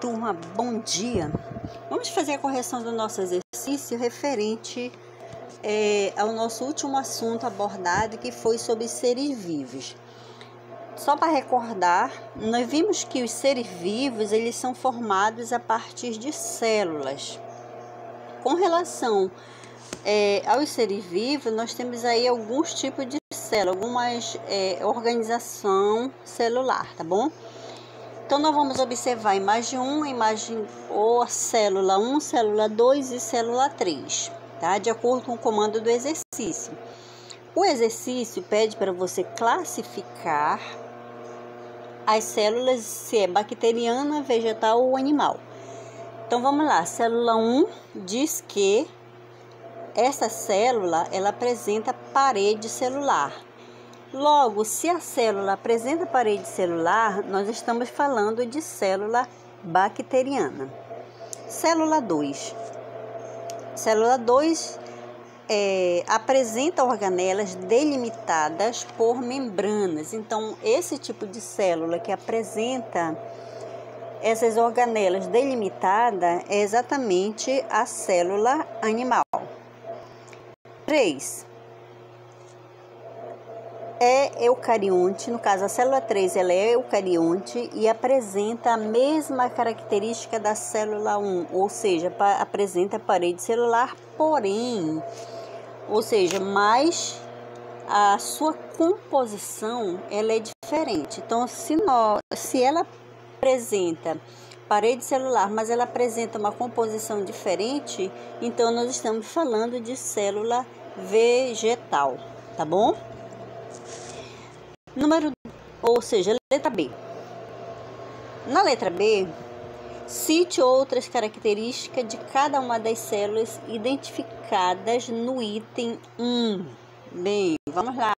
Turma, bom dia! Vamos fazer a correção do nosso exercício referente ao nosso último assunto abordado, que foi sobre seres vivos. Só para recordar, nós vimos que os seres vivos eles são formados a partir de células. Com relação aos seres vivos, nós temos aí alguns tipos de células, algumas organização celular, tá bom? Então, nós vamos observar a imagem 1, a imagem ou a célula 1, célula 2 e célula 3, tá? De acordo com o comando do exercício. O exercício pede para você classificar as células, se é bacteriana, vegetal ou animal. Então, vamos lá. Célula 1 diz que essa célula, ela apresenta parede celular. Logo, se a célula apresenta parede celular, nós estamos falando de célula bacteriana. Célula 2. Célula 2 apresenta organelas delimitadas por membranas. Então, esse tipo de célula que apresenta essas organelas delimitadas é exatamente a célula animal. 3. É eucarionte, no caso a célula 3 ela é eucarionte e apresenta a mesma característica da célula 1, ou seja, apresenta parede celular, porém, ou seja, mas a sua composição ela é diferente. Então, se ela apresenta parede celular, mas ela apresenta uma composição diferente, então nós estamos falando de célula vegetal, tá bom? Letra B. Na letra B, cite outras características de cada uma das células identificadas no item 1. Bem, vamos lá.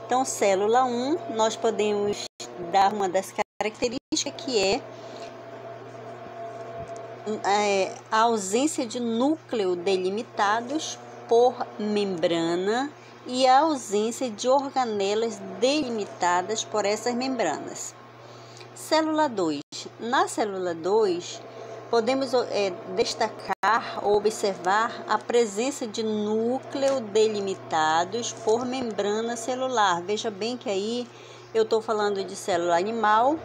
Então, célula 1, nós podemos dar uma das características que é a ausência de núcleo delimitados por membrana e a ausência de organelas delimitadas por essas membranas. Célula 2. Na célula 2, podemos destacar ou observar a presença de núcleo delimitados por membrana celular. Veja bem que aí eu estou falando de célula animal,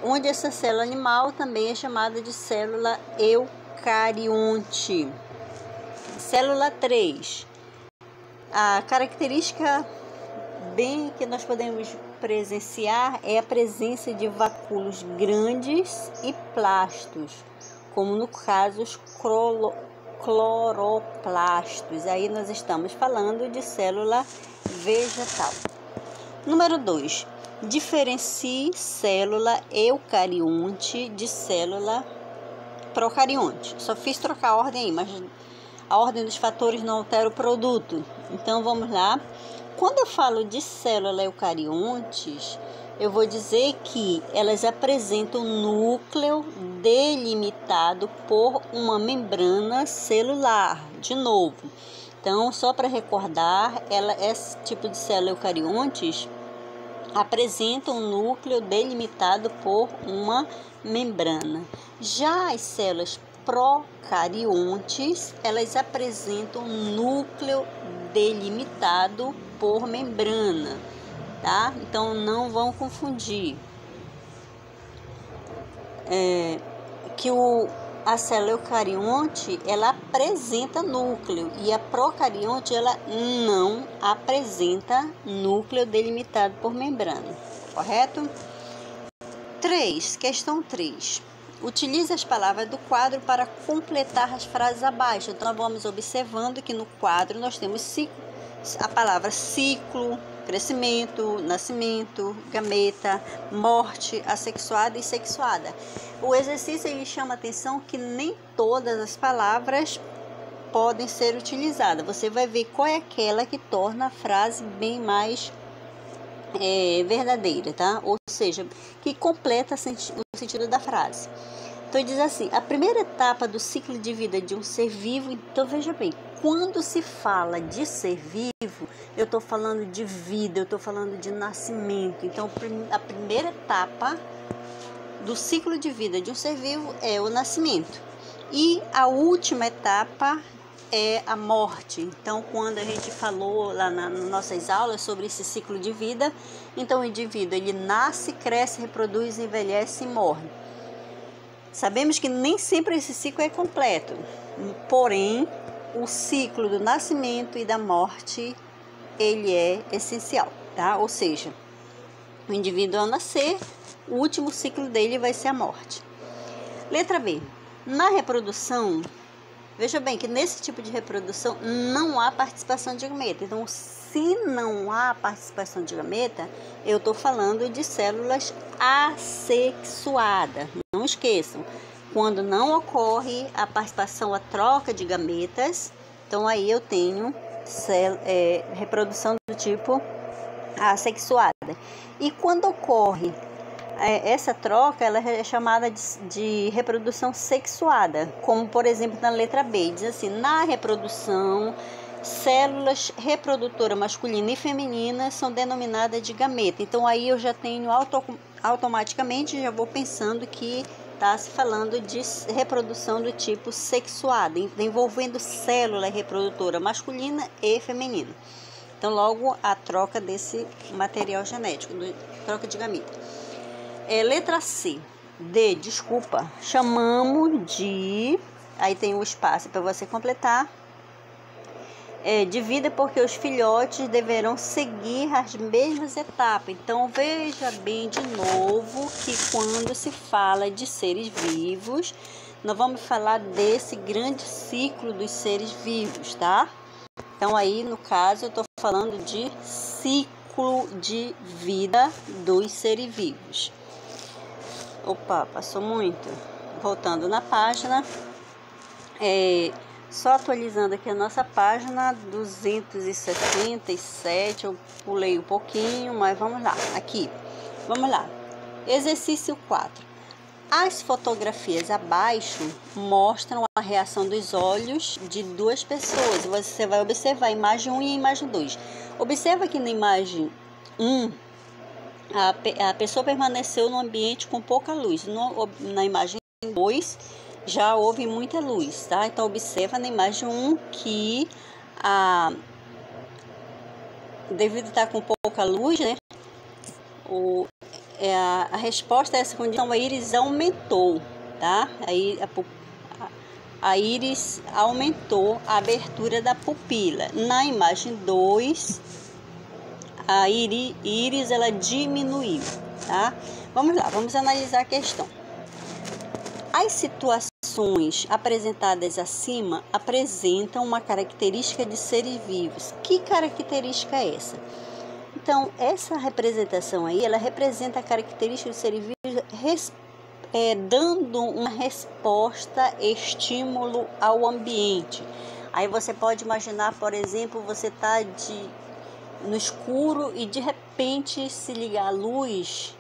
onde essa célula animal também é chamada de célula eucarionte. Célula 3. A característica bem que nós podemos presenciar é a presença de vacúolos grandes e plastos, como no caso os cloroplastos. Aí nós estamos falando de célula vegetal. Número 2. Diferencie célula eucarionte de célula procarionte. Só fiz trocar a ordem aí, mas a ordem dos fatores não altera o produto. Então, vamos lá. Quando eu falo de células eucariontes, eu vou dizer que elas apresentam núcleo delimitado por uma membrana celular. De novo. Então, só para recordar, esse tipo de célula eucariontes apresenta um núcleo delimitado por uma membrana. Já as células procariontes, elas apresentam núcleo delimitado por membrana, tá? Então, não vão confundir a célula eucarionte, ela apresenta núcleo e a procarionte, ela não apresenta núcleo delimitado por membrana, correto? 3, questão 3. Utilize as palavras do quadro para completar as frases abaixo. Então, nós vamos observando que no quadro nós temos a palavra ciclo, crescimento, nascimento, gameta, morte, assexuada e sexuada. O exercício ele chama a atenção que nem todas as palavras podem ser utilizadas. Você vai ver qual é aquela que torna a frase bem mais verdadeira, tá? Ou seja, que completa o sentido da frase. Então, diz assim: a primeira etapa do ciclo de vida de um ser vivo. Então, veja bem, quando se fala de ser vivo, eu estou falando de vida, eu estou falando de nascimento. Então, a primeira etapa do ciclo de vida de um ser vivo é o nascimento. E a última etapa é a morte. Então, quando a gente falou lá nas nossas aulas sobre esse ciclo de vida, então o indivíduo ele nasce, cresce, reproduz, envelhece e morre. Sabemos que nem sempre esse ciclo é completo, porém, o ciclo do nascimento e da morte, ele é essencial, tá? Ou seja, o indivíduo ao nascer, o último ciclo dele vai ser a morte. Letra B. Na reprodução, veja bem que nesse tipo de reprodução não há participação de gameta. Então, se não há participação de gameta, eu estou falando de células assexuadas. Não esqueçam, quando não ocorre a participação, a troca de gametas, então aí eu tenho reprodução do tipo assexuada. E quando ocorre essa troca, ela é chamada de reprodução sexuada, como por exemplo na letra B, diz assim: na reprodução, células reprodutoras masculina e feminina são denominadas de gameta. Então aí eu já tenho automaticamente, já vou pensando que está se falando de reprodução do tipo sexuada, envolvendo célula reprodutora masculina e feminina. Então logo a troca desse material genético, troca de gameta. Letra C. D, desculpa, chamamos de... Aí tem o espaço para você completar. De vida, porque os filhotes deverão seguir as mesmas etapas. Então, veja bem de novo que quando se fala de seres vivos, nós vamos falar desse grande ciclo dos seres vivos, tá? Então, aí, no caso, eu estou falando de ciclo de vida dos seres vivos. Opa, passou muito. Voltando na página. Só atualizando aqui a nossa página 267, eu pulei um pouquinho, mas vamos lá. Aqui, vamos lá. Exercício 4. As fotografias abaixo mostram a reação dos olhos de duas pessoas. Você vai observar a imagem 1 e a imagem 2. Observa que na imagem 1, a pessoa permaneceu no ambiente com pouca luz. Na imagem 2, já houve muita luz, tá? Então, observa na imagem 1 que devido a estar com pouca luz, né? A resposta a essa condição, a íris aumentou, tá? Aí a íris aumentou a abertura da pupila. Na imagem 2, a íris ela diminuiu, tá? Vamos lá, vamos analisar a questão. As situações apresentadas acima apresentam uma característica de seres vivos. Que característica é essa? Então, essa representação aí, ela representa a característica de seres vivos dando uma resposta, estímulo ao ambiente. Aí você pode imaginar, por exemplo, você está no escuro e de repente se ligar a luz.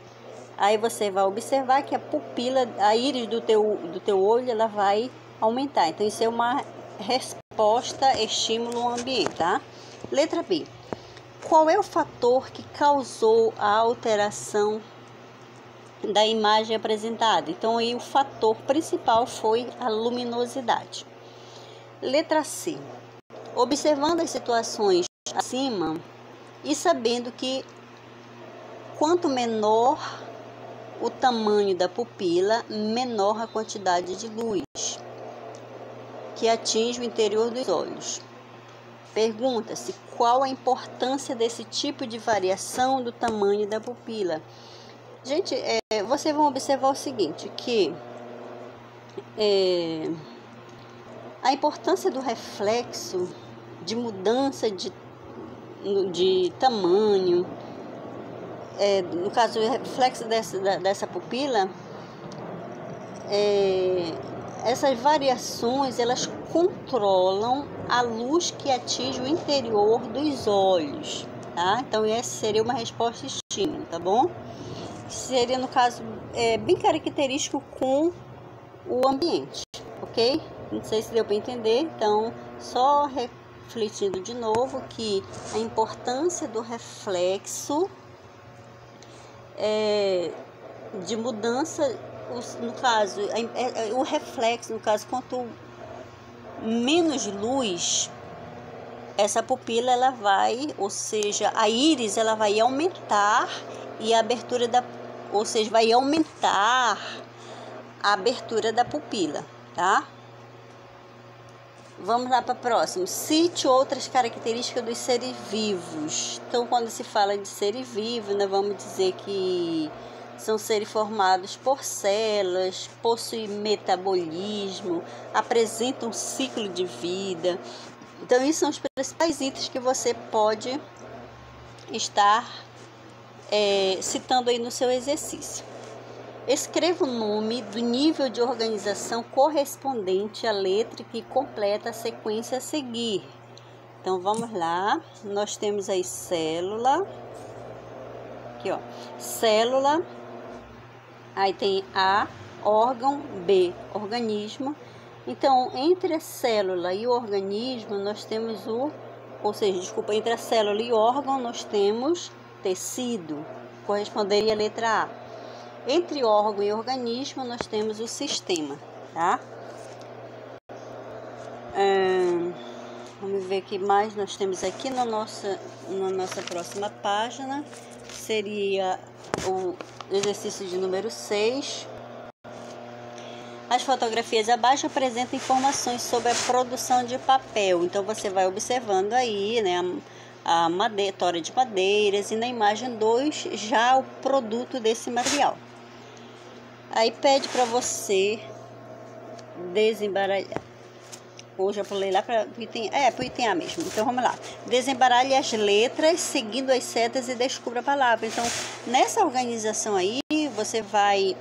Aí você vai observar que a pupila, a íris do teu olho, ela vai aumentar. Então, isso é uma resposta, estímulo ao ambiente, tá? Letra B. Qual é o fator que causou a alteração da imagem apresentada? Então, aí o fator principal foi a luminosidade. Letra C. Observando as situações acima e sabendo que quanto menor o tamanho da pupila, menor a quantidade de luz que atinge o interior dos olhos. Pergunta-se qual a importância desse tipo de variação do tamanho da pupila. Gente, vocês vão observar o seguinte, que a importância do reflexo de mudança de tamanho, no caso, o reflexo dessa pupila, essas variações, elas controlam a luz que atinge o interior dos olhos, tá? Então, essa seria uma resposta estímulo, tá bom? Seria, no caso, bem característico com o ambiente, ok? Não sei se deu para entender, então, só refletindo de novo que a importância do reflexo de mudança no caso, o reflexo, no caso, quanto menos luz, essa pupila ela vai, ou seja, a íris ela vai aumentar e a abertura ou seja, vai aumentar a abertura da pupila, tá? Vamos lá para o próximo. Cite outras características dos seres vivos. Então, quando se fala de seres vivos, nós vamos dizer que são seres formados por células, possuem metabolismo, apresentam um ciclo de vida. Então, isso são os principais itens que você pode estar citando aí no seu exercício. Escreva o nome do nível de organização correspondente à letra que completa a sequência a seguir. Então, vamos lá. Nós temos aí célula. Aqui, ó. Célula. Aí tem A, órgão, B, organismo. Então, entre a célula e o organismo, nós temos entre a célula e o órgão, nós temos tecido. Corresponderia à letra A. Entre órgão e organismo, nós temos o sistema, tá? Vamos ver o que mais nós temos aqui na nossa próxima página. Seria o exercício de número 6. As fotografias abaixo apresentam informações sobre a produção de papel. Então, você vai observando aí, né, a tora de madeiras, e na imagem 2 já o produto desse material. Aí pede para você desembaralhar. Ou já pulei lá para o item A mesmo. Então vamos lá. Desembaralhe as letras seguindo as setas e descubra a palavra. Então, nessa organização aí, você vai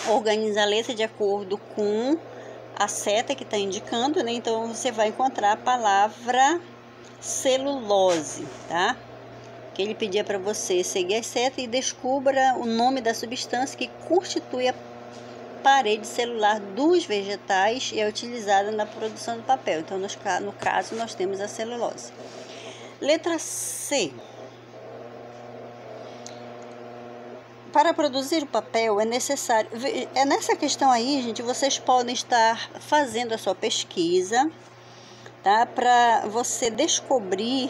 organizar a letra de acordo com a seta que está indicando, né? Então, você vai encontrar a palavra celulose, tá? Que ele pedia para você seguir as setas e descubra o nome da substância que constitui a parede celular dos vegetais e é utilizada na produção do papel. Então, no caso, nós temos a celulose. Letra C. Para produzir o papel é necessário... nessa questão aí, gente, vocês podem estar fazendo a sua pesquisa, tá? Para você descobrir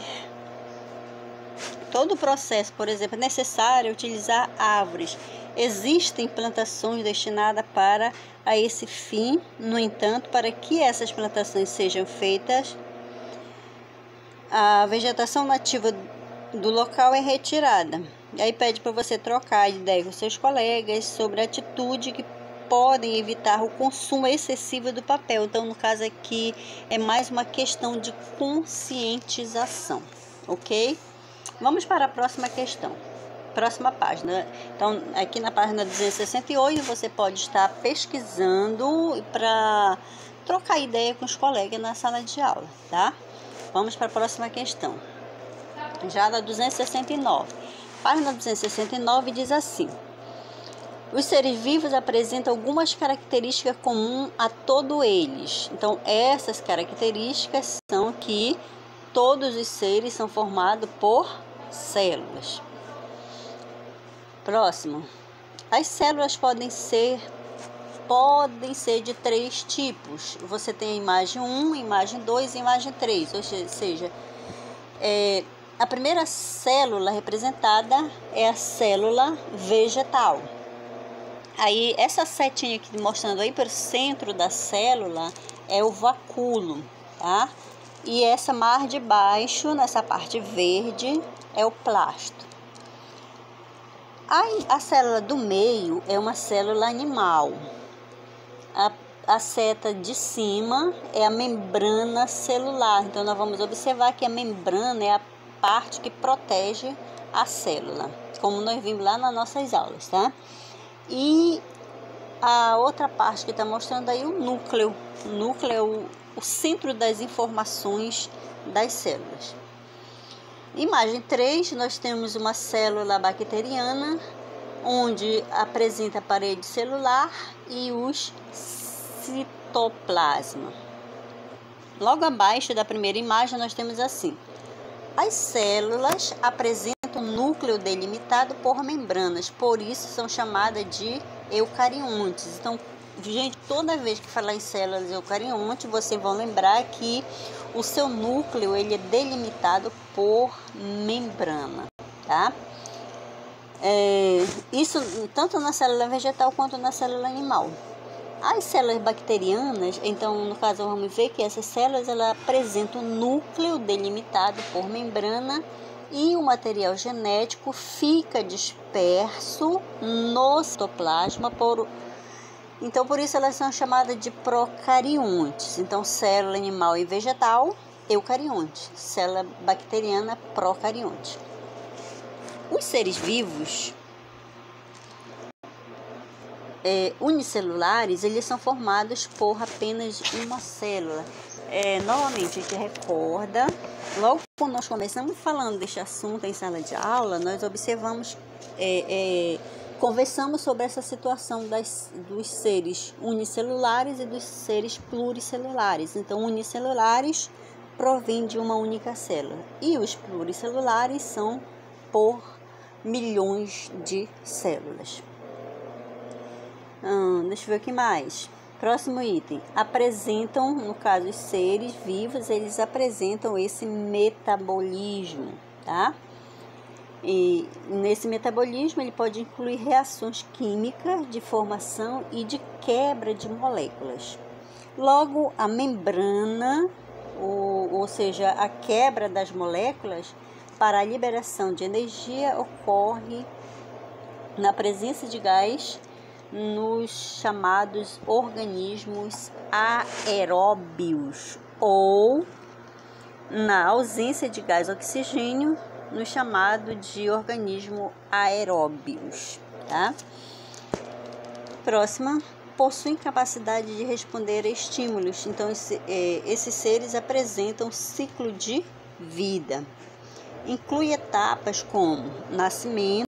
todo o processo. Por exemplo, é necessário utilizar árvores. Existem plantações destinadas para a esse fim. No entanto, para que essas plantações sejam feitas, a vegetação nativa do local é retirada. E aí pede para você trocar ideia com seus colegas sobre a atitude que podem evitar o consumo excessivo do papel. Então, no caso aqui, é mais uma questão de conscientização, ok? Vamos para a próxima questão. Próxima página. Então, aqui na página 268, você pode estar pesquisando para trocar ideia com os colegas na sala de aula, tá? Vamos para a próxima questão. Já na 269. Página 269 diz assim: os seres vivos apresentam algumas características comuns a todos eles. Então, essas características são que todos os seres são formados por células. Próximo. As células podem ser de 3 tipos. Você tem a imagem 1, imagem 2 e imagem 3. Ou seja, a primeira célula representada é a célula vegetal. Aí, essa setinha aqui mostrando aí para o centro da célula é o vacúolo, tá? E essa mar de baixo, nessa parte verde, é o plasto. A célula do meio é uma célula animal. A seta de cima é a membrana celular. Então, nós vamos observar que a membrana é a parte que protege a célula, como nós vimos lá nas nossas aulas, tá? E a outra parte que está mostrando aí o núcleo. O núcleo é o centro das informações das células. Imagem 3, nós temos uma célula bacteriana, onde apresenta a parede celular e os citoplasma. Logo abaixo da primeira imagem, nós temos assim: as células apresentam um núcleo delimitado por membranas, por isso são chamadas de eucariontes. Então, gente, toda vez que falar em células eucariontes, vocês vão lembrar que o seu núcleo ele é delimitado por membrana, tá? Isso tanto na célula vegetal quanto na célula animal. As células bacterianas, então, no caso, vamos ver que essas células ela apresentam um núcleo delimitado por membrana e o material genético fica disperso no citoplasma então, por isso elas são chamadas de procariontes. Então, célula animal e vegetal, eucarionte. Célula bacteriana, procarionte. Os seres vivos unicelulares, eles são formados por apenas uma célula. Novamente, a gente recorda, logo quando nós começamos falando deste assunto em sala de aula, nós observamos, conversamos sobre essa situação dos seres unicelulares e dos seres pluricelulares. Então, unicelulares provém de uma única célula e os pluricelulares são por milhões de células. Deixa eu ver o que mais. Próximo item. Apresentam, no caso, os seres vivos, eles apresentam esse metabolismo, tá? E nesse metabolismo ele pode incluir reações químicas de formação e de quebra de moléculas. Logo, a membrana, ou seja, a quebra das moléculas para a liberação de energia ocorre na presença de gás nos chamados organismos aeróbios ou na ausência de gás oxigênio no chamado de organismo aeróbios, tá? Próxima, possuem capacidade de responder a estímulos. Então, esses seres apresentam ciclo de vida. Inclui etapas como nascimento,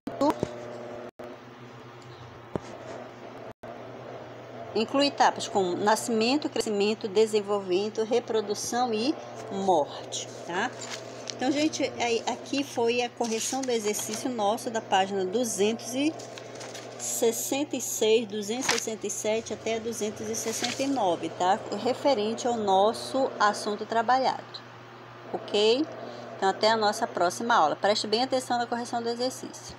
crescimento, desenvolvimento, reprodução e morte, tá? Então, gente, aqui foi a correção do exercício nosso da página 266, 267 até 269, tá? Referente ao nosso assunto trabalhado, ok? Então, até a nossa próxima aula. Preste bem atenção na correção do exercício.